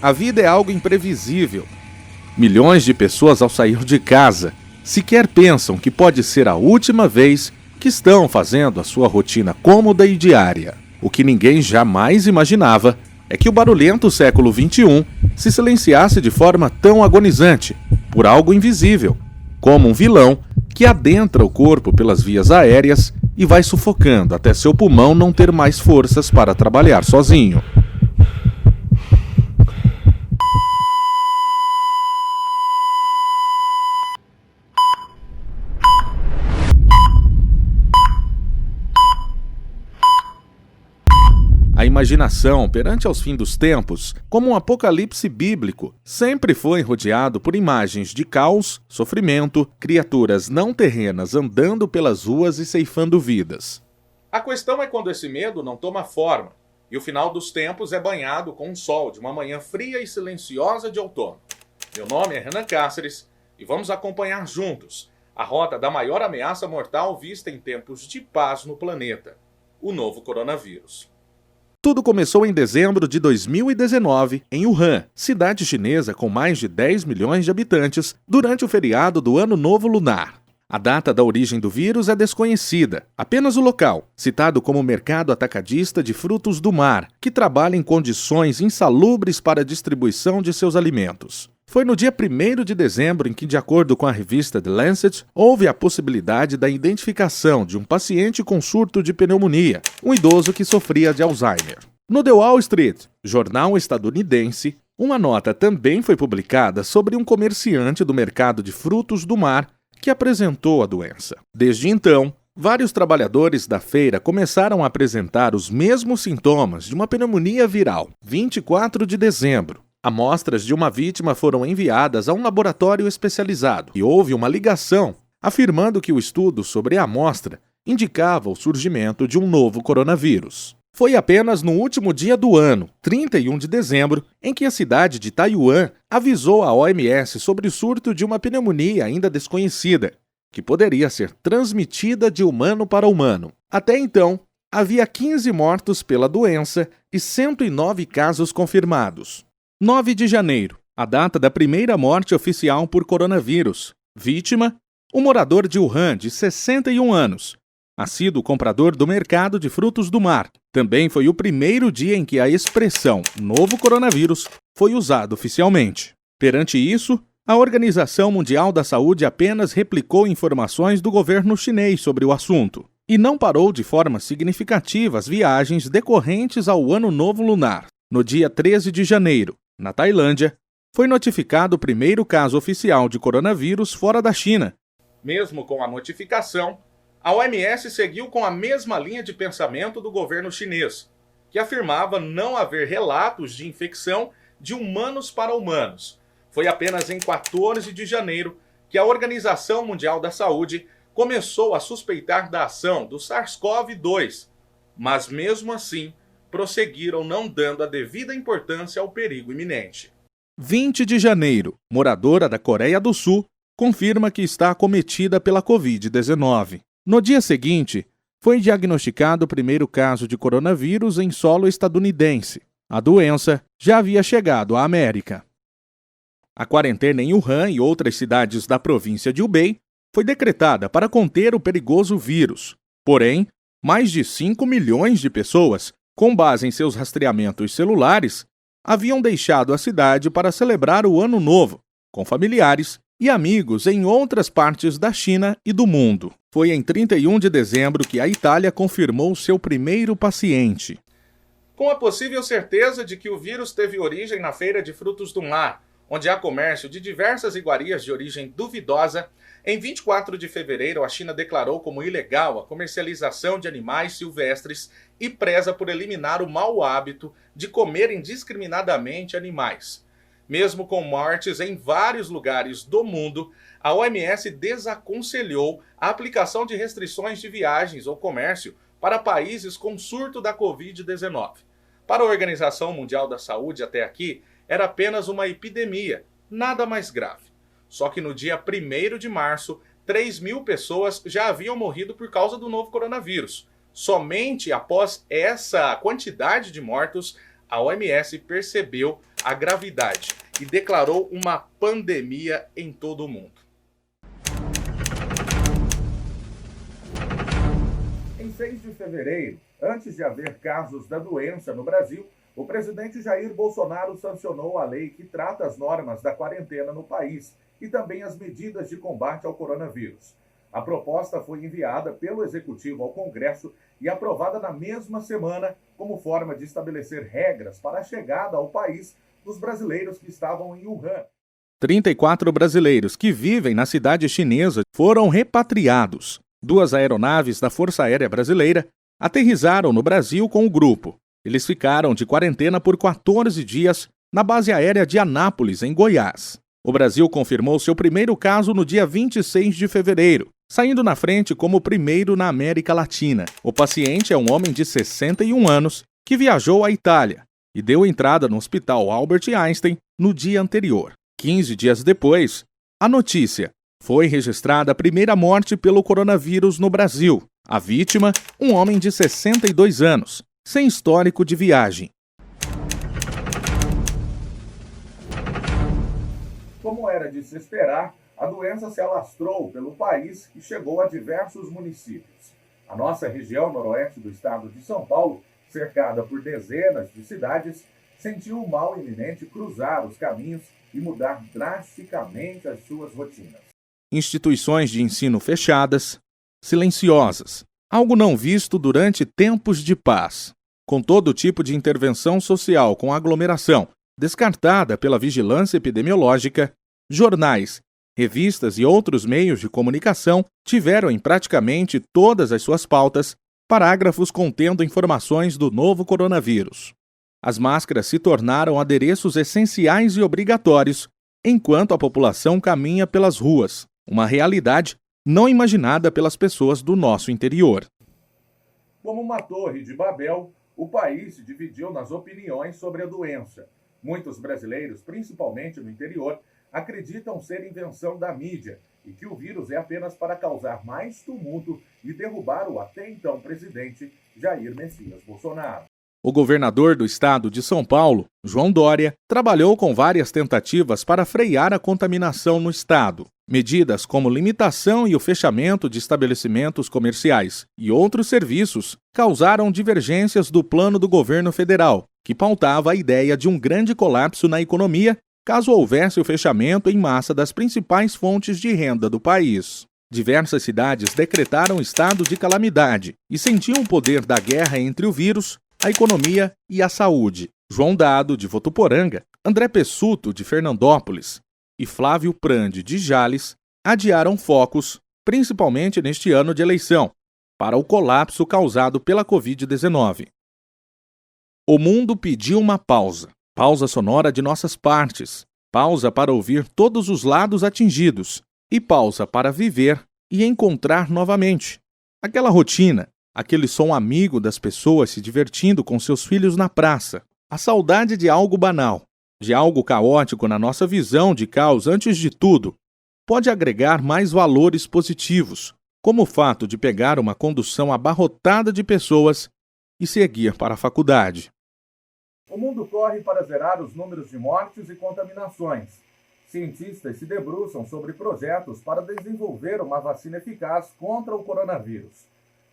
A vida é algo imprevisível. Milhões de pessoas, ao sair de casa, sequer pensam que pode ser a última vez que estão fazendo a sua rotina cômoda e diária. O que ninguém jamais imaginava é que o barulhento século XXI se silenciasse de forma tão agonizante, por algo invisível, como um vilão que adentra o corpo pelas vias aéreas e vai sufocando até seu pulmão não ter mais forças para trabalhar sozinho. A imaginação, perante aos fins dos tempos, como um apocalipse bíblico, sempre foi rodeado por imagens de caos, sofrimento, criaturas não terrenas andando pelas ruas e ceifando vidas. A questão é quando esse medo não toma forma, e o final dos tempos é banhado com o sol de uma manhã fria e silenciosa de outono. Meu nome é Renan Cáceres, e vamos acompanhar juntos a rota da maior ameaça mortal vista em tempos de paz no planeta, o novo coronavírus. Tudo começou em dezembro de 2019, em Wuhan, cidade chinesa com mais de 10 milhões de habitantes, durante o feriado do Ano Novo Lunar. A data da origem do vírus é desconhecida, apenas o local, citado como mercado atacadista de frutos do mar, que trabalha em condições insalubres para a distribuição de seus alimentos. Foi no dia 1º de dezembro em que, de acordo com a revista The Lancet, houve a possibilidade da identificação de um paciente com surto de pneumonia, um idoso que sofria de Alzheimer. No The Wall Street, jornal estadunidense, uma nota também foi publicada sobre um comerciante do mercado de frutos do mar que apresentou a doença. Desde então, vários trabalhadores da feira começaram a apresentar os mesmos sintomas de uma pneumonia viral. 24 de dezembro. Amostras de uma vítima foram enviadas a um laboratório especializado e houve uma ligação afirmando que o estudo sobre a amostra indicava o surgimento de um novo coronavírus. Foi apenas no último dia do ano, 31 de dezembro, em que a cidade de Taiwan avisou a OMS sobre o surto de uma pneumonia ainda desconhecida, que poderia ser transmitida de humano para humano. Até então, havia 15 mortos pela doença e 109 casos confirmados. 9 de janeiro, a data da primeira morte oficial por coronavírus. Vítima, um morador de Wuhan de 61 anos, assíduo comprador do mercado de frutos do mar. Também foi o primeiro dia em que a expressão novo coronavírus foi usada oficialmente. Perante isso, a Organização Mundial da Saúde apenas replicou informações do governo chinês sobre o assunto e não parou de forma significativa as viagens decorrentes ao Ano Novo Lunar. No dia 13 de janeiro, na Tailândia, foi notificado o primeiro caso oficial de coronavírus fora da China. Mesmo com a notificação, a OMS seguiu com a mesma linha de pensamento do governo chinês, que afirmava não haver relatos de infecção de humanos para humanos. Foi apenas em 14 de janeiro que a Organização Mundial da Saúde começou a suspeitar da ação do SARS-CoV-2, mas mesmo assim, prosseguiram não dando a devida importância ao perigo iminente. 20 de janeiro, moradora da Coreia do Sul, confirma que está acometida pela Covid-19. No dia seguinte, foi diagnosticado o primeiro caso de coronavírus em solo estadunidense. A doença já havia chegado à América. A quarentena em Wuhan e outras cidades da província de Hubei foi decretada para conter o perigoso vírus. Porém, mais de 5 milhões de pessoas, com base em seus rastreamentos celulares, haviam deixado a cidade para celebrar o Ano Novo, com familiares e amigos em outras partes da China e do mundo. Foi em 31 de dezembro que a Itália confirmou seu primeiro paciente. Com a possível certeza de que o vírus teve origem na Feira de Frutos do Mar, onde há comércio de diversas iguarias de origem duvidosa, em 24 de fevereiro a China declarou como ilegal a comercialização de animais silvestres e preza por eliminar o mau hábito de comer indiscriminadamente animais. Mesmo com mortes em vários lugares do mundo, a OMS desaconselhou a aplicação de restrições de viagens ou comércio para países com surto da Covid-19. Para a Organização Mundial da Saúde, até aqui, era apenas uma epidemia, nada mais grave. Só que no dia 1º de março, 3.000 pessoas já haviam morrido por causa do novo coronavírus. Somente após essa quantidade de mortos, a OMS percebeu a gravidade e declarou uma pandemia em todo o mundo. Em 6 de fevereiro, antes de haver casos da doença no Brasil, o presidente Jair Bolsonaro sancionou a lei que trata as normas da quarentena no país e também as medidas de combate ao coronavírus. A proposta foi enviada pelo Executivo ao Congresso e aprovada na mesma semana como forma de estabelecer regras para a chegada ao país dos brasileiros que estavam em Wuhan. 34 brasileiros que vivem na cidade chinesa foram repatriados. 2 aeronaves da Força Aérea Brasileira aterrissaram no Brasil com o grupo. Eles ficaram de quarentena por 14 dias na base aérea de Anápolis, em Goiás. O Brasil confirmou seu primeiro caso no dia 26 de fevereiro, saindo na frente como o primeiro na América Latina. O paciente é um homem de 61 anos que viajou à Itália e deu entrada no Hospital Albert Einstein no dia anterior. 15 dias depois, a notícia: foi registrada a primeira morte pelo coronavírus no Brasil. A vítima, um homem de 62 anos, sem histórico de viagem. Como era de se esperar, a doença se alastrou pelo país e chegou a diversos municípios. A nossa região noroeste do estado de São Paulo, cercada por dezenas de cidades, sentiu o mal iminente cruzar os caminhos e mudar drasticamente as suas rotinas. Instituições de ensino fechadas, silenciosas, algo não visto durante tempos de paz, com todo tipo de intervenção social com aglomeração, descartada pela vigilância epidemiológica, jornais, revistas e outros meios de comunicação tiveram em praticamente todas as suas pautas parágrafos contendo informações do novo coronavírus. As máscaras se tornaram adereços essenciais e obrigatórios enquanto a população caminha pelas ruas, uma realidade não imaginada pelas pessoas do nosso interior. Como uma torre de Babel, o país se dividiu nas opiniões sobre a doença. Muitos brasileiros, principalmente no interior, acreditam ser invenção da mídia e que o vírus é apenas para causar mais tumulto e derrubar o até então presidente Jair Messias Bolsonaro. O governador do estado de São Paulo, João Dória, trabalhou com várias tentativas para frear a contaminação no estado. Medidas como limitação e o fechamento de estabelecimentos comerciais e outros serviços causaram divergências do plano do governo federal, que pautava a ideia de um grande colapso na economia caso houvesse o fechamento em massa das principais fontes de renda do país. Diversas cidades decretaram estado de calamidade e sentiam o poder da guerra entre o vírus, a economia e a saúde. João Dado, de Votuporanga, André Pessuto, de Fernandópolis, e Flávio Prandi, de Jales, adiaram focos, principalmente neste ano de eleição, para o colapso causado pela Covid-19. O mundo pediu uma pausa. Pausa sonora de nossas partes, pausa para ouvir todos os lados atingidos e pausa para viver e encontrar novamente aquela rotina, aquele som amigo das pessoas se divertindo com seus filhos na praça, a saudade de algo banal, de algo caótico na nossa visão de caos antes de tudo, pode agregar mais valores positivos, como o fato de pegar uma condução abarrotada de pessoas e seguir para a faculdade. O mundo corre para zerar os números de mortes e contaminações. Cientistas se debruçam sobre projetos para desenvolver uma vacina eficaz contra o coronavírus.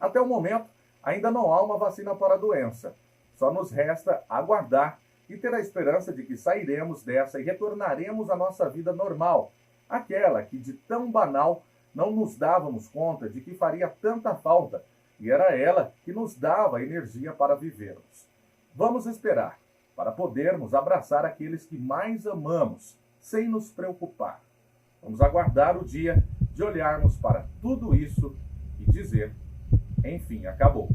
Até o momento, ainda não há uma vacina para a doença. Só nos resta aguardar e ter a esperança de que sairemos dessa e retornaremos à nossa vida normal, aquela que de tão banal não nos dávamos conta de que faria tanta falta, e era ela que nos dava energia para vivermos. Vamos esperar, para podermos abraçar aqueles que mais amamos, sem nos preocupar. Vamos aguardar o dia de olharmos para tudo isso e dizer: enfim, acabou.